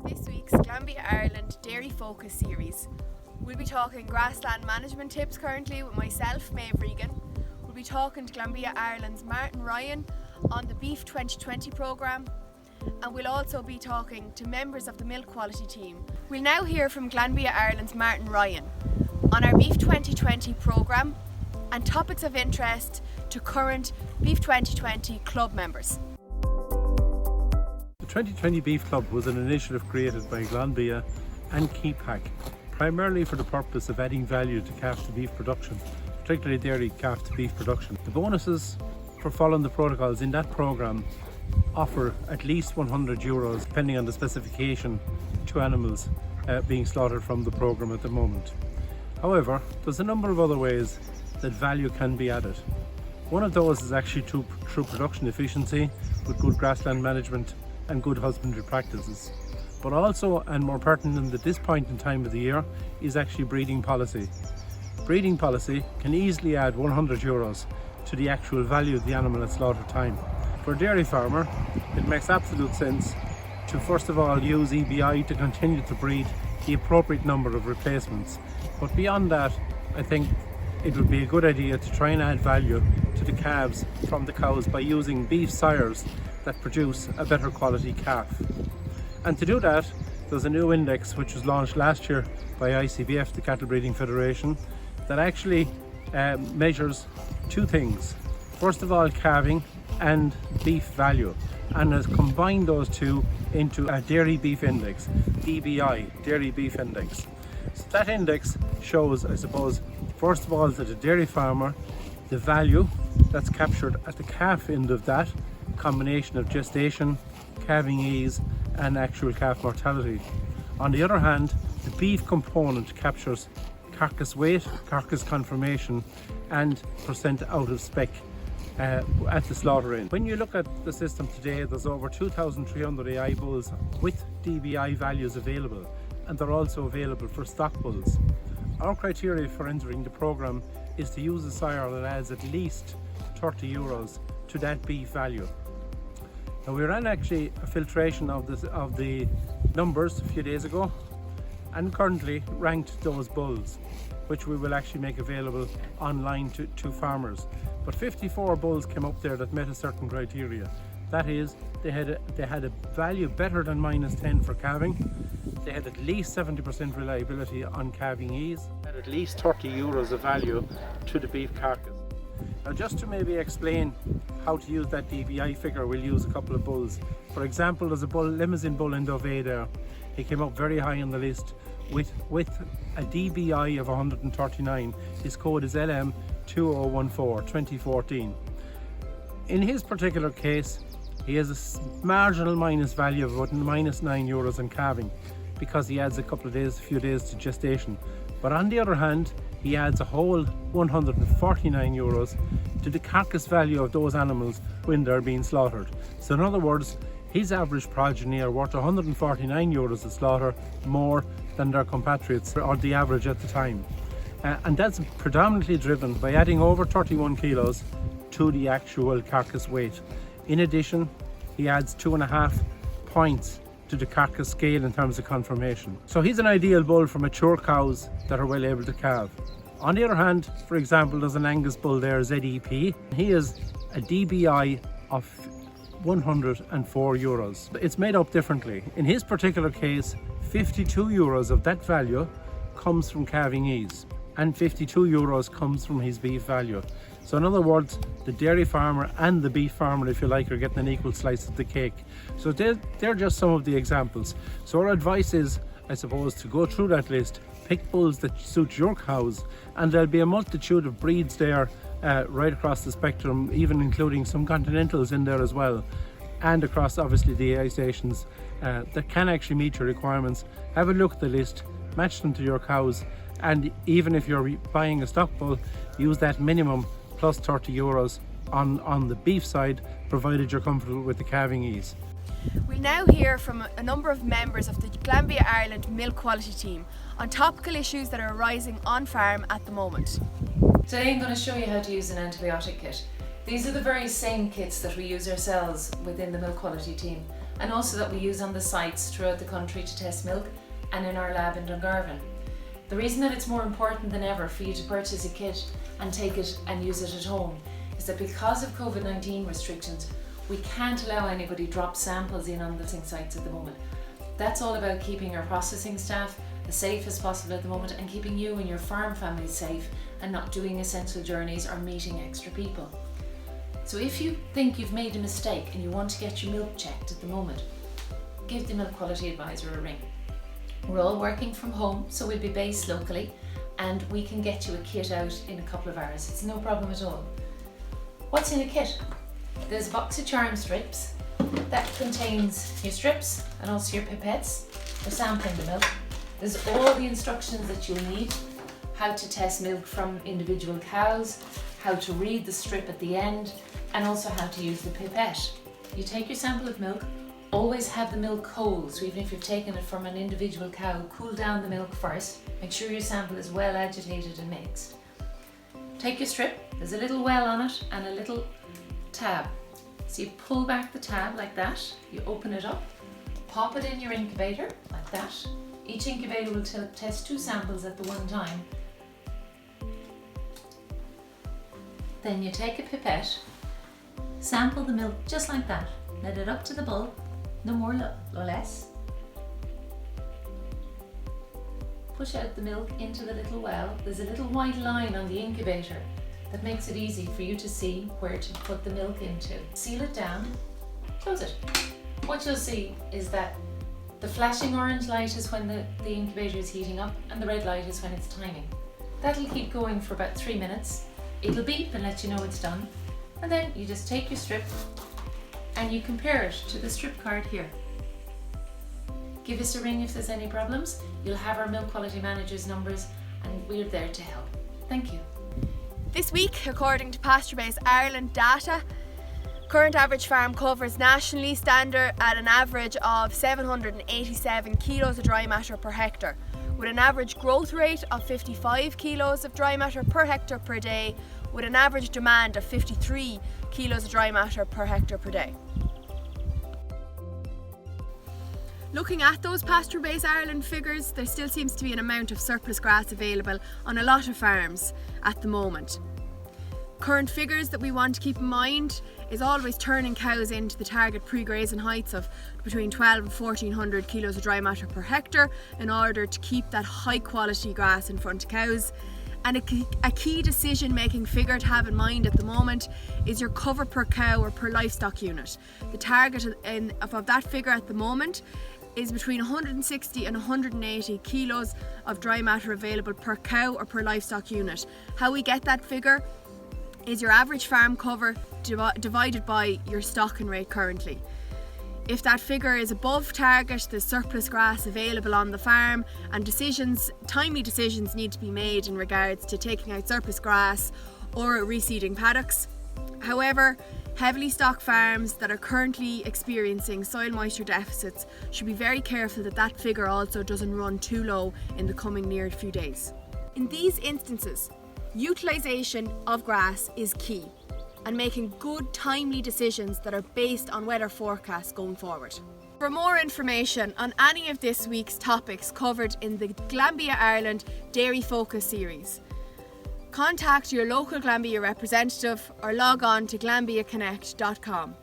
This week's Glanbia Ireland Dairy Focus series. We'll be talking grassland management tips currently with myself, Maeve Regan. We'll be talking to Glanbia Ireland's Martin Ryan on the Beef 2020 programme, and we'll also be talking to members of the milk quality team. We'll now hear from Glanbia Ireland's Martin Ryan on our Beef 2020 programme and topics of interest to current Beef 2020 club members. The 2020 Beef Club was an initiative created by Glanbia and KeepHack, primarily for the purpose of adding value to calf to beef production, particularly dairy calf to beef production. The bonuses for following the protocols in that programme offer at least €100, depending on the specification, to animals being slaughtered from the programme at the moment. However, there's a number of other ways that value can be added. One of those is actually through production efficiency with good grassland management and good husbandry practices. But also, and more pertinent at this point in time of the year, is actually breeding policy. Breeding policy can easily add €100 to the actual value of the animal at slaughter time. For a dairy farmer, it makes absolute sense to first of all use EBI to continue to breed the appropriate number of replacements. But beyond that, I think it would be a good idea to try and add value to the calves from the cows by using beef sires that produce a better quality calf. And to do that, there's a new index which was launched last year by ICBF, the Cattle Breeding Federation, that actually measures two things. First of all, calving and beef value, and has combined those two into a dairy beef index, DBI, Dairy Beef Index. So that index shows, I suppose, first of all, that a dairy farmer, the value that's captured at the calf end of that combination of gestation, calving ease and actual calf mortality. On the other hand, the beef component captures carcass weight, carcass conformation and percent out of spec at the slaughter end. When you look at the system today, there's over 2,300 AI bulls with DBI values available, and they're also available for stock bulls. Our criteria for entering the programme is to use a sire that adds at least €30 to that beef value. Now, we ran actually a filtration of the numbers a few days ago and currently ranked those bulls, which we will actually make available online to farmers. But 54 bulls came up there that met a certain criteria. That is, they had a value better than -10 for calving, they had at least 70% reliability on calving ease, had at least €30 of value to the beef carcass. Now, just to maybe explain how to use that DBI figure, we'll use a couple of bulls. For example, there's a limousine bull in Dove there. He came up very high on the list with a DBI of 139. His code is LM2014 2014. In his particular case, he has a marginal minus value of about -€9 in calving because he adds a few days to gestation. But on the other hand, he adds a whole €149 to the carcass value of those animals when they're being slaughtered. So in other words, his average progeny are worth €149 a slaughter more than their compatriots, or the average at the time. And that's predominantly driven by adding over 31 kilos to the actual carcass weight. In addition, he adds 2.5 points to the carcass scale in terms of conformation. So he's an ideal bull for mature cows that are well able to calve. On the other hand, for example, there's an Angus bull there, ZEP. He has a DBI of €104. It's made up differently. In his particular case, €52 of that value comes from calving ease, and €52 comes from his beef value. So in other words, the dairy farmer and the beef farmer, if you like, are getting an equal slice of the cake. So they're just some of the examples. So our advice is, I suppose, to go through that list, pick bulls that suit your cows, and there'll be a multitude of breeds there right across the spectrum, even including some continentals in there as well, and across obviously the AI stations that can actually meet your requirements. Have a look at the list, match them to your cows, and even if you're buying a stock bull, use that minimum plus €30 on the beef side, provided you're comfortable with the calving ease. We'll now hear from a number of members of the Glanbia Ireland Milk Quality Team on topical issues that are arising on farm at the moment. Today I'm going to show you how to use an antibiotic kit. These are the very same kits that we use ourselves within the milk quality team, and also that we use on the sites throughout the country to test milk and in our lab in Dungarvan. The reason that it's more important than ever for you to purchase a kit and take it and use it at home is that because of COVID-19 restrictions, we can't allow anybody drop samples in on the sites at the moment. That's all about keeping our processing staff as safe as possible at the moment and keeping you and your farm families safe and not doing essential journeys or meeting extra people. So if you think you've made a mistake and you want to get your milk checked at the moment, give the Milk Quality Advisor a ring. We're all working from home, so we'll be based locally and we can get you a kit out in a couple of hours. It's no problem at all. What's in a kit? There's a box of charm strips that contains your strips and also your pipettes for sampling the milk. There's all the instructions that you'll need, how to test milk from individual cows, how to read the strip at the end, and also how to use the pipette. You take your sample of milk, always have the milk cold, so even if you've taken it from an individual cow, cool down the milk first, make sure your sample is well agitated and mixed. Take your strip, there's a little well on it and a little tab. So you pull back the tab like that, you open it up, pop it in your incubator like that. Each incubator will test 2 samples at the one time. Then you take a pipette, sample the milk just like that, let it up to the bulb, no more, no less. Push out the milk into the little well. There's a little white line on the incubator that makes it easy for you to see where to put the milk into. Seal it down, close it. What you'll see is that the flashing orange light is when the incubator is heating up and the red light is when it's timing. That'll keep going for about 3 minutes. It'll beep and let you know it's done. And then you just take your strip and you compare it to the strip card here. Give us a ring if there's any problems. You'll have our milk quality manager's numbers and we're there to help. Thank you. This week, according to PastureBase Ireland data, current average farm covers nationally stand at an average of 787 kilos of dry matter per hectare, with an average growth rate of 55 kilos of dry matter per hectare per day, with an average demand of 53 kilos of dry matter per hectare per day. Looking at those PastureBase Ireland figures, there still seems to be an amount of surplus grass available on a lot of farms at the moment. Current figures that we want to keep in mind is always turning cows into the target pre-grazing heights of between 12 and 1400 kilos of dry matter per hectare in order to keep that high quality grass in front of cows. And a key decision making figure to have in mind at the moment is your cover per cow or per livestock unit. The target of that figure at the moment is between 160 and 180 kilos of dry matter available per cow or per livestock unit. How we get that figure is your average farm cover divided by your stocking rate currently. If that figure is above target, there's surplus grass available on the farm and timely decisions need to be made in regards to taking out surplus grass or reseeding paddocks. However, heavily stocked farms that are currently experiencing soil moisture deficits should be very careful that that figure also doesn't run too low in the coming near few days. In these instances, utilisation of grass is key, and making good timely decisions that are based on weather forecasts going forward. For more information on any of this week's topics covered in the Glanbia Ireland Dairy Focus series, contact your local Glanbia representative or log on to glanbiaconnect.com.